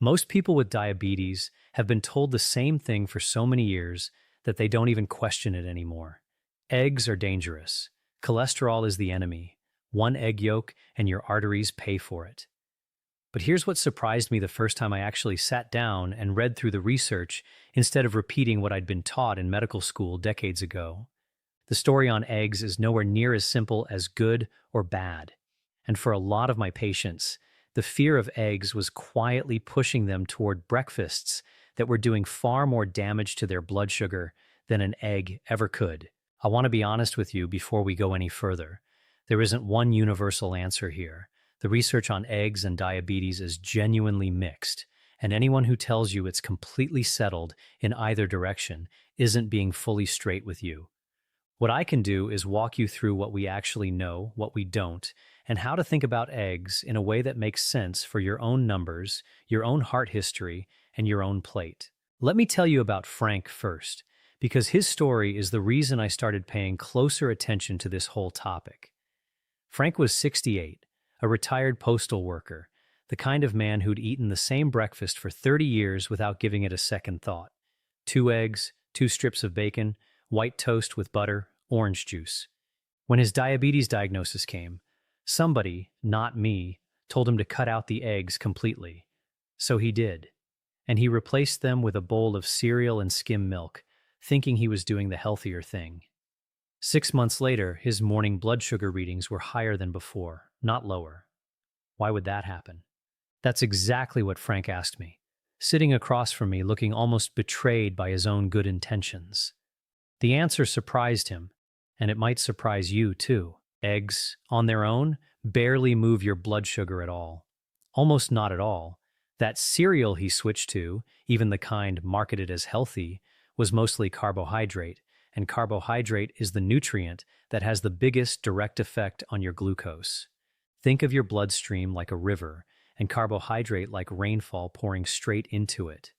Most people with diabetes have been told the same thing for so many years that they don't even question it anymore. Eggs are dangerous. Cholesterol is the enemy. One egg yolk and your arteries pay for it. But here's what surprised me the first time I actually sat down and read through the research instead of repeating what I'd been taught in medical school decades ago. The story on eggs is nowhere near as simple as good or bad. And for a lot of my patients, the fear of eggs was quietly pushing them toward breakfasts that were doing far more damage to their blood sugar than an egg ever could. I want to be honest with you before we go any further. There isn't one universal answer here. The research on eggs and diabetes is genuinely mixed, and anyone who tells you it's completely settled in either direction isn't being fully straight with you. What I can do is walk you through what we actually know, what we don't, and how to think about eggs in a way that makes sense for your own numbers, your own heart history, and your own plate. Let me tell you about Frank first, because his story is the reason I started paying closer attention to this whole topic. Frank was 68, a retired postal worker, the kind of man who'd eaten the same breakfast for 30 years without giving it a second thought. 2 eggs, 2 strips of bacon, white toast with butter, orange juice. When his diabetes diagnosis came, somebody, not me, told him to cut out the eggs completely. So he did, and he replaced them with a bowl of cereal and skim milk, thinking he was doing the healthier thing. 6 months later, his morning blood sugar readings were higher than before, not lower. Why would that happen? That's exactly what Frank asked me, sitting across from me looking almost betrayed by his own good intentions. The answer surprised him, and it might surprise you too. Eggs, on their own, barely move your blood sugar at all. Almost not at all. That cereal he switched to, even the kind marketed as healthy, was mostly carbohydrate, and carbohydrate is the nutrient that has the biggest direct effect on your glucose. Think of your bloodstream like a river, and carbohydrate like rainfall pouring straight into it.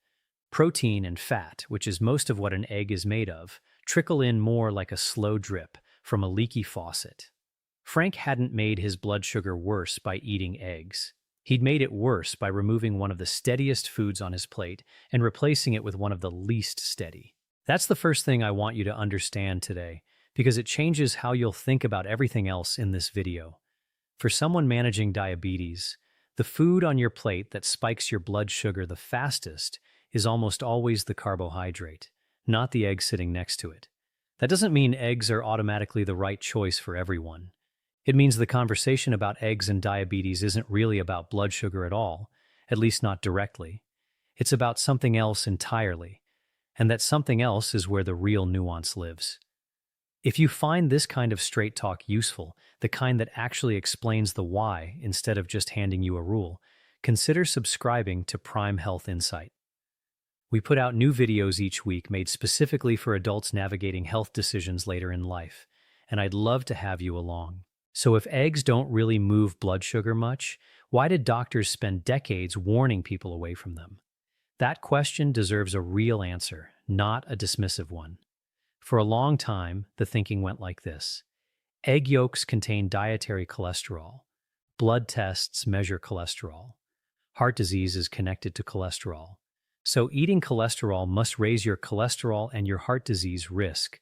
Protein and fat, which is most of what an egg is made of, trickle in more like a slow drip from a leaky faucet. Frank hadn't made his blood sugar worse by eating eggs. He'd made it worse by removing one of the steadiest foods on his plate and replacing it with one of the least steady. That's the first thing I want you to understand today, because it changes how you'll think about everything else in this video. For someone managing diabetes, the food on your plate that spikes your blood sugar the fastest is almost always the carbohydrate, not the egg sitting next to it. That doesn't mean eggs are automatically the right choice for everyone. It means the conversation about eggs and diabetes isn't really about blood sugar at all, at least not directly. It's about something else entirely, and that something else is where the real nuance lives. If you find this kind of straight talk useful, the kind that actually explains the why instead of just handing you a rule, consider subscribing to Prime Health Insight. We put out new videos each week made specifically for adults navigating health decisions later in life, and I'd love to have you along. So if eggs don't really move blood sugar much, why did doctors spend decades warning people away from them? That question deserves a real answer, not a dismissive one. For a long time, the thinking went like this. Egg yolks contain dietary cholesterol. Blood tests measure cholesterol. Heart disease is connected to cholesterol. So eating cholesterol must raise your cholesterol and your heart disease risk.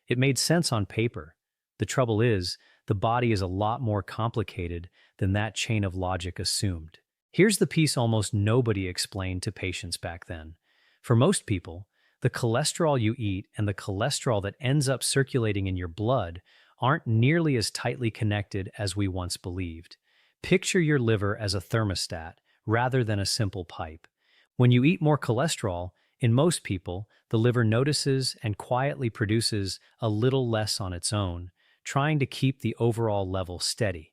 It made sense on paper. The trouble is, the body is a lot more complicated than that chain of logic assumed. Here's the piece almost nobody explained to patients back then. For most people, the cholesterol you eat and the cholesterol that ends up circulating in your blood aren't nearly as tightly connected as we once believed. Picture your liver as a thermostat rather than a simple pipe. When you eat more cholesterol, in most people, the liver notices and quietly produces a little less on its own, trying to keep the overall level steady.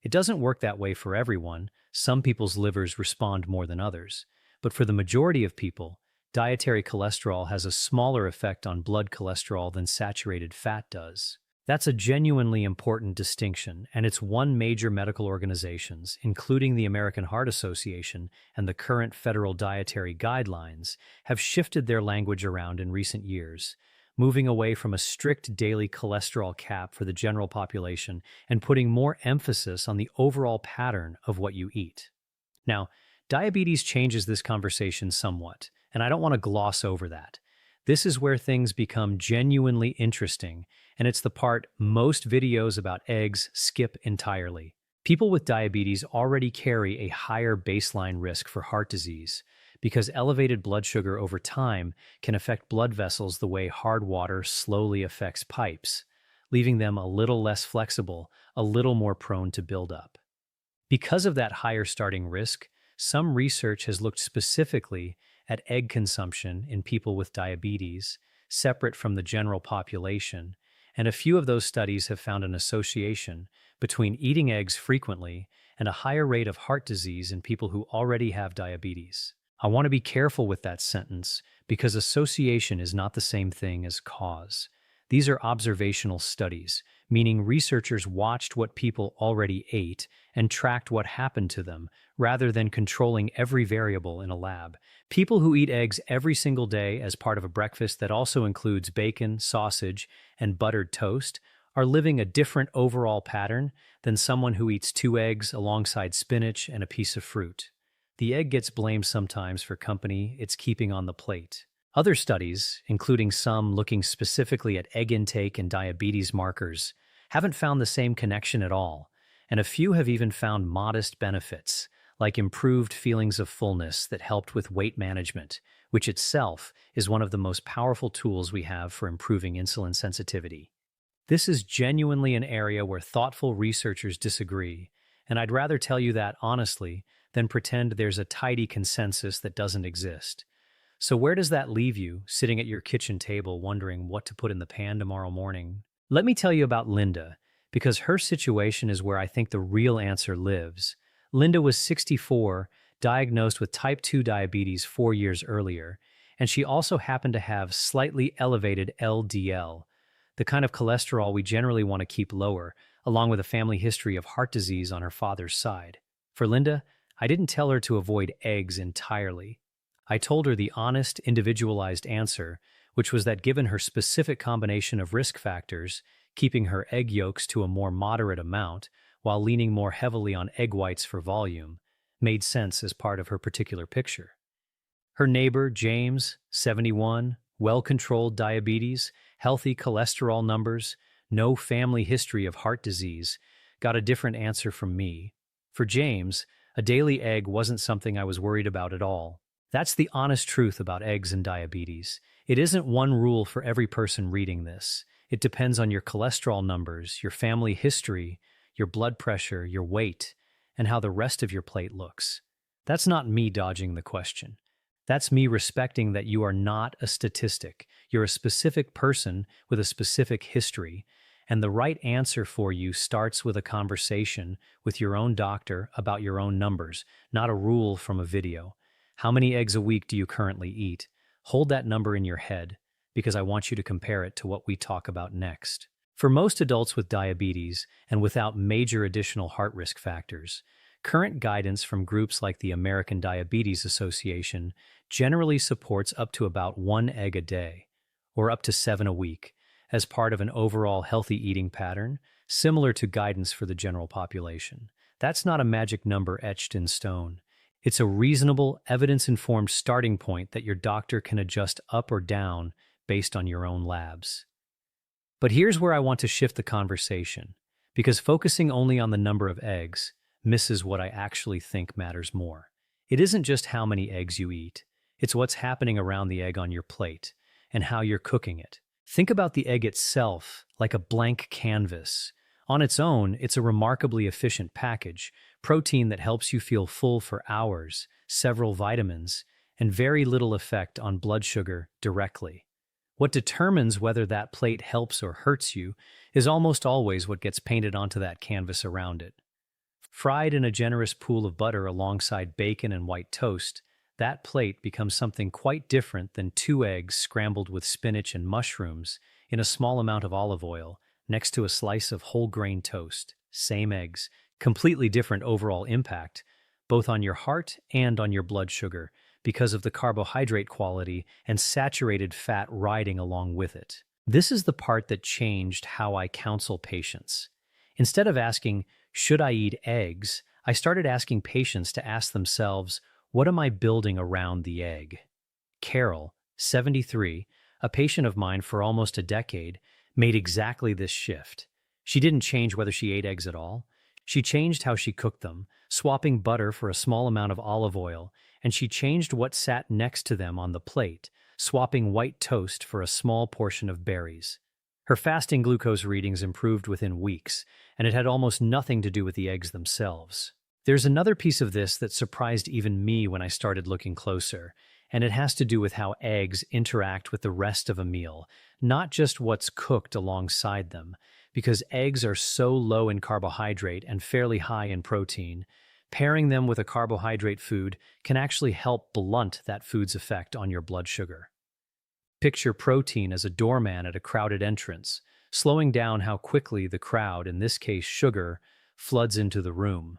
It doesn't work that way for everyone. Some people's livers respond more than others. But for the majority of people, dietary cholesterol has a smaller effect on blood cholesterol than saturated fat does. That's a genuinely important distinction, and it's one major medical organizations, including the American Heart Association and the current federal dietary guidelines, have shifted their language around in recent years, moving away from a strict daily cholesterol cap for the general population and putting more emphasis on the overall pattern of what you eat. Now, Diabetes changes this conversation somewhat, and I don't want to gloss over that. This is where things become genuinely interesting, and it's the part most videos about eggs skip entirely. People with diabetes already carry a higher baseline risk for heart disease because elevated blood sugar over time can affect blood vessels the way hard water slowly affects pipes, leaving them a little less flexible, a little more prone to buildup. Because of that higher starting risk, some research has looked specifically at egg consumption in people with diabetes, separate from the general population, and a few of those studies have found an association between eating eggs frequently and a higher rate of heart disease in people who already have diabetes. I want to be careful with that sentence because association is not the same thing as cause. These are observational studies, meaning researchers watched what people already ate and tracked what happened to them, rather than controlling every variable in a lab. People who eat eggs every single day as part of a breakfast that also includes bacon, sausage, and buttered toast are living a different overall pattern than someone who eats 2 eggs alongside spinach and a piece of fruit. The egg gets blamed sometimes for company it's keeping on the plate. Other studies, including some looking specifically at egg intake and diabetes markers, haven't found the same connection at all, and a few have even found modest benefits, like improved feelings of fullness that helped with weight management, which itself is one of the most powerful tools we have for improving insulin sensitivity. This is genuinely an area where thoughtful researchers disagree, and I'd rather tell you that honestly than pretend there's a tidy consensus that doesn't exist. So where does that leave you, sitting at your kitchen table wondering what to put in the pan tomorrow morning? Let me tell you about Linda, because her situation is where I think the real answer lives. Linda was 64, diagnosed with type 2 diabetes 4 years earlier, and she also happened to have slightly elevated LDL, the kind of cholesterol we generally want to keep lower, along with a family history of heart disease on her father's side. For Linda, I didn't tell her to avoid eggs entirely. I told her the honest, individualized answer, which was that given her specific combination of risk factors, keeping her egg yolks to a more moderate amount while leaning more heavily on egg whites for volume, made sense as part of her particular picture. Her neighbor, James, 71, well-controlled diabetes, healthy cholesterol numbers, no family history of heart disease, got a different answer from me. For James, a daily egg wasn't something I was worried about at all. That's the honest truth about eggs and diabetes. It isn't one rule for every person reading this. It depends on your cholesterol numbers, your family history, your blood pressure, your weight, and how the rest of your plate looks. That's not me dodging the question. That's me respecting that you are not a statistic. You're a specific person with a specific history, and the right answer for you starts with a conversation with your own doctor about your own numbers, not a rule from a video. How many eggs a week do you currently eat? Hold that number in your head, because I want you to compare it to what we talk about next. For most adults with diabetes and without major additional heart risk factors, current guidance from groups like the American Diabetes Association generally supports up to about 1 egg a day, or up to 7 a week, as part of an overall healthy eating pattern, similar to guidance for the general population. That's not a magic number etched in stone. It's a reasonable, evidence-informed starting point that your doctor can adjust up or down based on your own labs. But here's where I want to shift the conversation, because focusing only on the number of eggs misses what I actually think matters more. It isn't just how many eggs you eat, it's what's happening around the egg on your plate and how you're cooking it. Think about the egg itself like a blank canvas. On its own, it's a remarkably efficient package, protein that helps you feel full for hours, several vitamins, and very little effect on blood sugar directly. What determines whether that plate helps or hurts you is almost always what gets painted onto that canvas around it. Fried in a generous pool of butter alongside bacon and white toast, that plate becomes something quite different than 2 eggs scrambled with spinach and mushrooms in a small amount of olive oil next to a slice of whole grain toast. Same eggs, completely different overall impact, both on your heart and on your blood sugar, because of the carbohydrate quality and saturated fat riding along with it. This is the part that changed how I counsel patients. Instead of asking, should I eat eggs, I started asking patients to ask themselves, What am I building around the egg? Carol, 73, a patient of mine for almost a decade, made exactly this shift. She didn't change whether she ate eggs at all. She changed how she cooked them, swapping butter for a small amount of olive oil, and she changed what sat next to them on the plate, swapping white toast for a small portion of berries. Her fasting glucose readings improved within weeks, and it had almost nothing to do with the eggs themselves. There's another piece of this that surprised even me when I started looking closer, and it has to do with how eggs interact with the rest of a meal, not just what's cooked alongside them. Because eggs are so low in carbohydrate and fairly high in protein, pairing them with a carbohydrate food can actually help blunt that food's effect on your blood sugar. Picture protein as a doorman at a crowded entrance, slowing down how quickly the crowd, in this case sugar, floods into the room.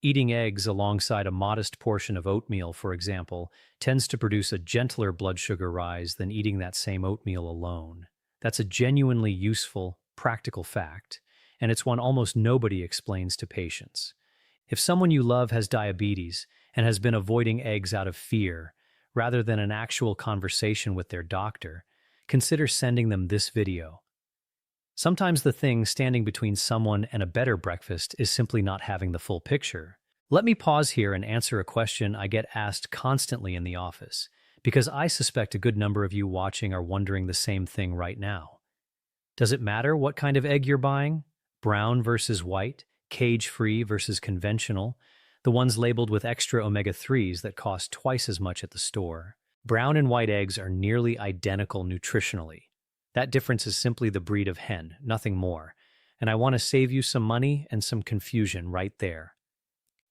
Eating eggs alongside a modest portion of oatmeal, for example, tends to produce a gentler blood sugar rise than eating that same oatmeal alone. That's a genuinely useful, practical fact, and it's one almost nobody explains to patients. If someone you love has diabetes and has been avoiding eggs out of fear, rather than an actual conversation with their doctor, consider sending them this video. Sometimes the thing standing between someone and a better breakfast is simply not having the full picture. Let me pause here and answer a question I get asked constantly in the office, because I suspect a good number of you watching are wondering the same thing right now. Does it matter what kind of egg you're buying? Brown versus white, cage-free versus conventional, the ones labeled with extra omega-3s that cost twice as much at the store. Brown and white eggs are nearly identical nutritionally. That difference is simply the breed of hen, nothing more. And I want to save you some money and some confusion right there.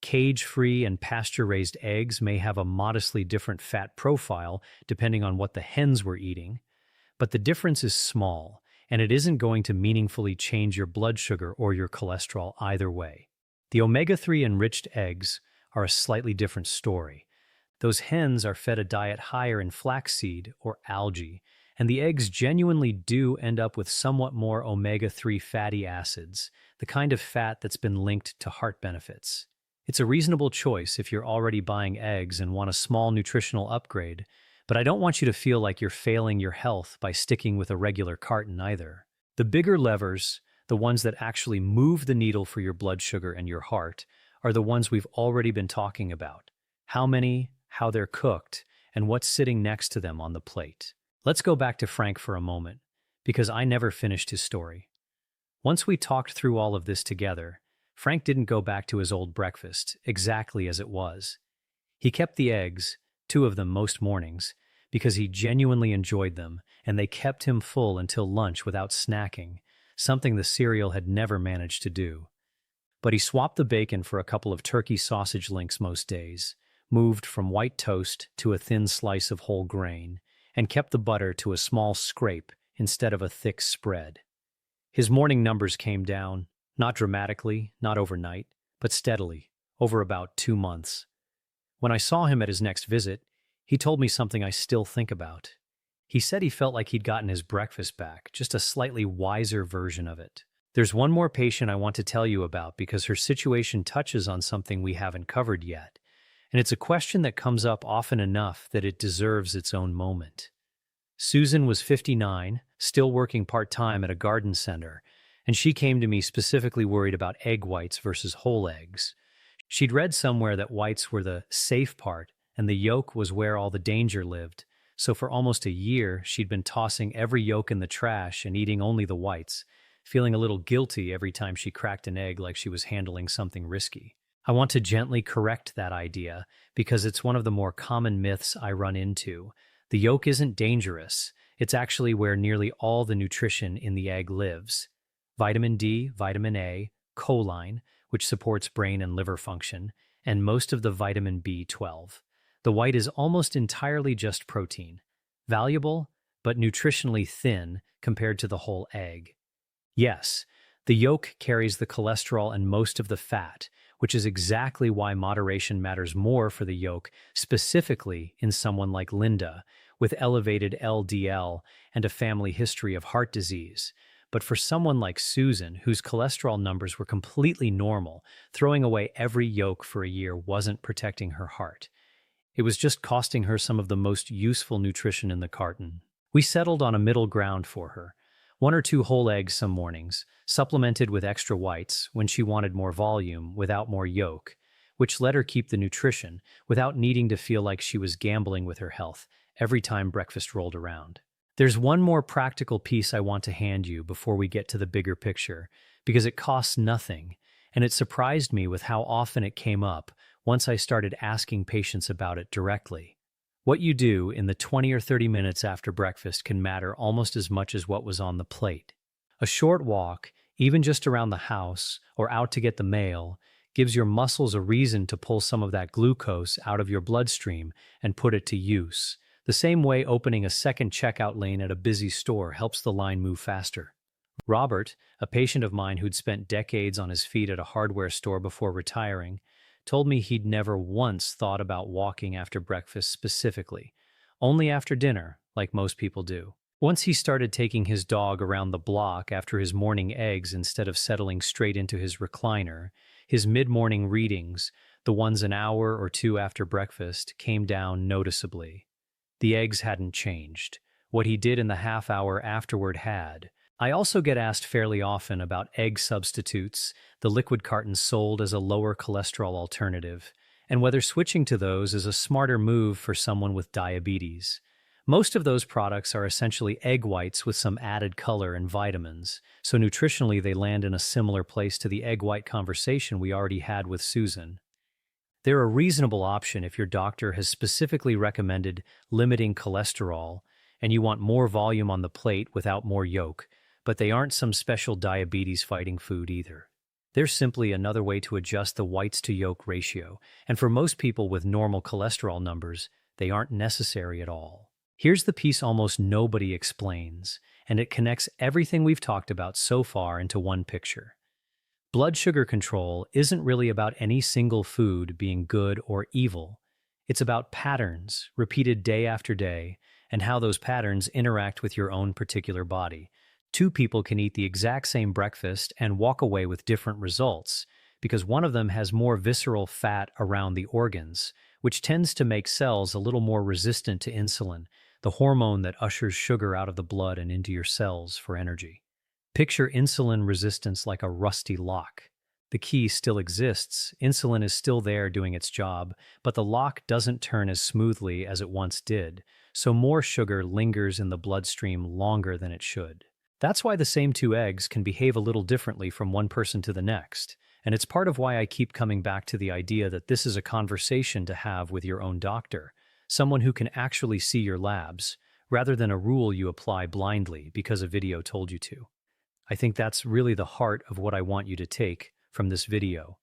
Cage-free and pasture-raised eggs may have a modestly different fat profile depending on what the hens were eating, but the difference is small, and it isn't going to meaningfully change your blood sugar or your cholesterol either way. The omega-3 enriched eggs are a slightly different story. Those hens are fed a diet higher in flaxseed or algae, and the eggs genuinely do end up with somewhat more omega-3 fatty acids, the kind of fat that's been linked to heart benefits. It's a reasonable choice if you're already buying eggs and want a small nutritional upgrade, but I don't want you to feel like you're failing your health by sticking with a regular carton either. The bigger levers, the ones that actually move the needle for your blood sugar and your heart, are the ones we've already been talking about. How many, how they're cooked, and what's sitting next to them on the plate. Let's go back to Frank for a moment, because I never finished his story. Once we talked through all of this together, Frank didn't go back to his old breakfast exactly as it was. He kept the eggs, 2 of them most mornings, because he genuinely enjoyed them, and they kept him full until lunch without snacking, something the cereal had never managed to do. But he swapped the bacon for a couple of turkey sausage links most days, moved from white toast to a thin slice of whole grain, and kept the butter to a small scrape instead of a thick spread. His morning numbers came down, not dramatically, not overnight, but steadily, over about 2 months. When I saw him at his next visit, he told me something I still think about. He said he felt like he'd gotten his breakfast back, just a slightly wiser version of it. There's one more patient I want to tell you about because her situation touches on something we haven't covered yet, and it's a question that comes up often enough that it deserves its own moment. Susan was 59, still working part-time at a garden center, and she came to me specifically worried about egg whites versus whole eggs. She'd read somewhere that whites were the safe part and the yolk was where all the danger lived, so for almost a year she'd been tossing every yolk in the trash and eating only the whites, feeling a little guilty every time she cracked an egg like she was handling something risky. I want to gently correct that idea because it's one of the more common myths I run into. The yolk isn't dangerous. It's actually where nearly all the nutrition in the egg lives. Vitamin D, vitamin A, choline, which supports brain and liver function, and most of the vitamin B12. The white is almost entirely just protein, valuable but nutritionally thin compared to the whole egg. Yes, the yolk carries the cholesterol and most of the fat, which is exactly why moderation matters more for the yolk, specifically in someone like Linda, with elevated LDL and a family history of heart disease. But for someone like Susan, whose cholesterol numbers were completely normal, throwing away every yolk for a year wasn't protecting her heart. It was just costing her some of the most useful nutrition in the carton. We settled on a middle ground for her. 1 or 2 whole eggs some mornings, supplemented with extra whites when she wanted more volume without more yolk, which let her keep the nutrition without needing to feel like she was gambling with her health every time breakfast rolled around. There's one more practical piece I want to hand you before we get to the bigger picture, because it costs nothing, and it surprised me with how often it came up once I started asking patients about it directly. What you do in the 20 or 30 minutes after breakfast can matter almost as much as what was on the plate. A short walk, even just around the house or out to get the mail, gives your muscles a reason to pull some of that glucose out of your bloodstream and put it to use. The same way opening a second checkout lane at a busy store helps the line move faster. Robert, a patient of mine who'd spent decades on his feet at a hardware store before retiring, told me he'd never once thought about walking after breakfast specifically, only after dinner, like most people do. Once he started taking his dog around the block after his morning eggs instead of settling straight into his recliner, his mid-morning readings, the ones an hour or 2 after breakfast, came down noticeably. The eggs hadn't changed. What he did in the half hour afterward had. I also get asked fairly often about egg substitutes, the liquid cartons sold as a lower cholesterol alternative, and whether switching to those is a smarter move for someone with diabetes. Most of those products are essentially egg whites with some added color and vitamins, so nutritionally they land in a similar place to the egg white conversation we already had with Susan. They're a reasonable option if your doctor has specifically recommended limiting cholesterol and you want more volume on the plate without more yolk, but they aren't some special diabetes-fighting food either. They're simply another way to adjust the whites to yolk ratio, and for most people with normal cholesterol numbers, they aren't necessary at all. Here's the piece almost nobody explains, and it connects everything we've talked about so far into one picture. Blood sugar control isn't really about any single food being good or evil. It's about patterns, repeated day after day, and how those patterns interact with your own particular body. 2 people can eat the exact same breakfast and walk away with different results, because one of them has more visceral fat around the organs, which tends to make cells a little more resistant to insulin, the hormone that ushers sugar out of the blood and into your cells for energy. Picture insulin resistance like a rusty lock. The key still exists, insulin is still there doing its job, but the lock doesn't turn as smoothly as it once did, so more sugar lingers in the bloodstream longer than it should. That's why the same 2 eggs can behave a little differently from one person to the next, and it's part of why I keep coming back to the idea that this is a conversation to have with your own doctor, someone who can actually see your labs, rather than a rule you apply blindly because a video told you to. I think that's really the heart of what I want you to take from this video.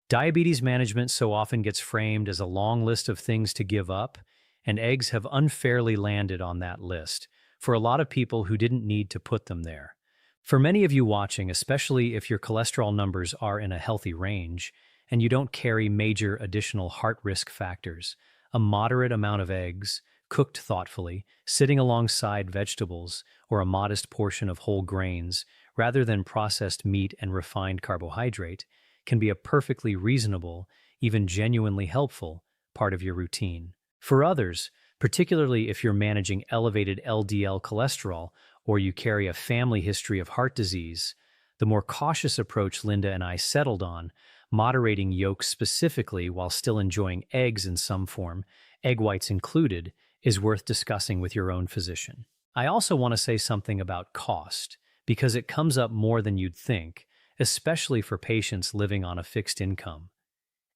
Diabetes management so often gets framed as a long list of things to give up, and eggs have unfairly landed on that list for a lot of people who didn't need to put them there. For many of you watching, especially if your cholesterol numbers are in a healthy range and you don't carry major additional heart risk factors, a moderate amount of eggs, cooked thoughtfully, sitting alongside vegetables, or a modest portion of whole grains, rather than processed meat and refined carbohydrate, can be a perfectly reasonable, even genuinely helpful, part of your routine. For others, particularly if you're managing elevated LDL cholesterol or you carry a family history of heart disease, the more cautious approach Linda and I settled on, moderating yolks specifically while still enjoying eggs in some form, egg whites included, is worth discussing with your own physician. I also want to say something about cost, because it comes up more than you'd think, especially for patients living on a fixed income.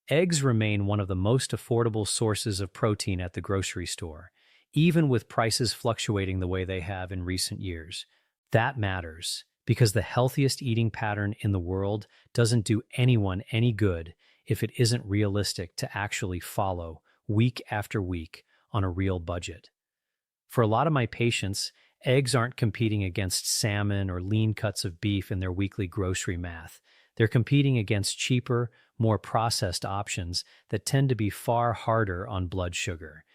Eggs remain one of the most affordable sources of protein at the grocery store, even with prices fluctuating the way they have in recent years. That matters, because the healthiest eating pattern in the world doesn't do anyone any good if it isn't realistic to actually follow week after week on a real budget. For a lot of my patients, eggs aren't competing against salmon or lean cuts of beef in their weekly grocery math. They're competing against cheaper, more processed options that tend to be far harder on blood sugar.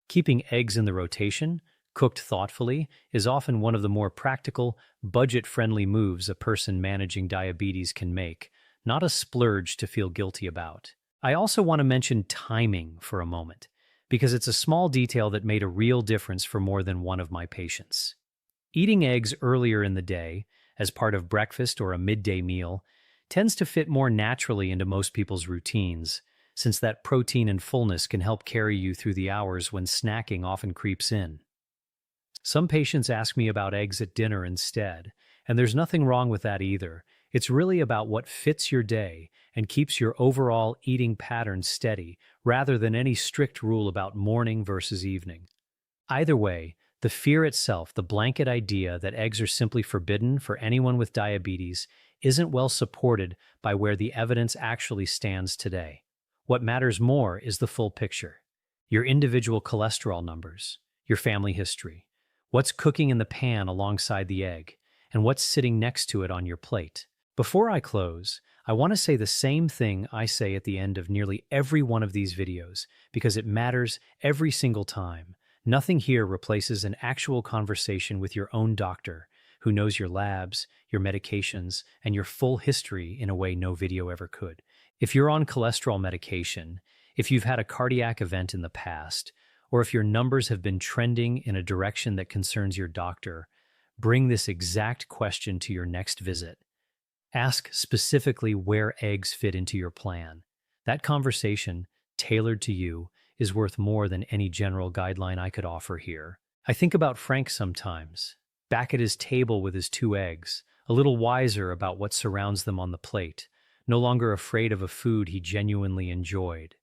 Keeping eggs in the rotation, cooked thoughtfully, is often one of the more practical, budget-friendly moves a person managing diabetes can make, not a splurge to feel guilty about. I also want to mention timing for a moment. because it's a small detail that made a real difference for more than one of my patients. Eating eggs earlier in the day, as part of breakfast or a midday meal, tends to fit more naturally into most people's routines, since that protein and fullness can help carry you through the hours when snacking often creeps in. Some patients ask me about eggs at dinner instead, and there's nothing wrong with that either. It's really about what fits your day and keeps your overall eating pattern steady, rather than any strict rule about morning versus evening. Either way, the fear itself, the blanket idea that eggs are simply forbidden for anyone with diabetes, isn't well supported by where the evidence actually stands today. What matters more is the full picture: your individual cholesterol numbers, your family history, what's cooking in the pan alongside the egg, and what's sitting next to it on your plate. Before I close, I want to say the same thing I say at the end of nearly every one of these videos, because it matters every single time. Nothing here replaces an actual conversation with your own doctor, who knows your labs, your medications, and your full history in a way no video ever could. If you're on cholesterol medication, if you've had a cardiac event in the past, or if your numbers have been trending in a direction that concerns your doctor, bring this exact question to your next visit. Ask specifically where eggs fit into your plan. That conversation, tailored to you, is worth more than any general guideline I could offer here. I think about Frank sometimes, back at his table with his 2 eggs, a little wiser about what surrounds them on the plate, no longer afraid of a food he genuinely enjoyed.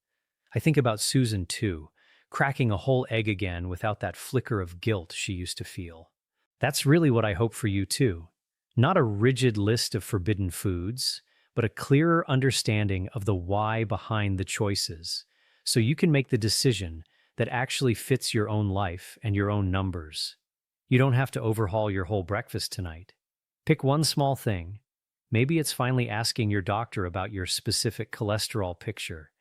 I think about Susan too, cracking a whole egg again without that flicker of guilt she used to feel. That's really what I hope for you too. Not a rigid list of forbidden foods, but a clearer understanding of the why behind the choices, so you can make the decision that actually fits your own life and your own numbers. You don't have to overhaul your whole breakfast tonight. Pick one small thing. Maybe it's finally asking your doctor about your specific cholesterol picture.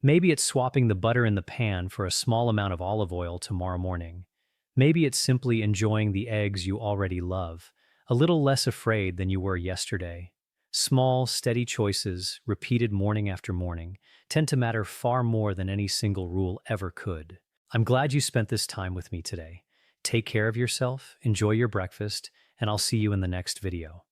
Maybe it's swapping the butter in the pan for a small amount of olive oil tomorrow morning. Maybe it's simply enjoying the eggs you already love, a little less afraid than you were yesterday. Small, steady choices, repeated morning after morning, tend to matter far more than any single rule ever could. I'm glad you spent this time with me today. Take care of yourself, enjoy your breakfast, and I'll see you in the next video.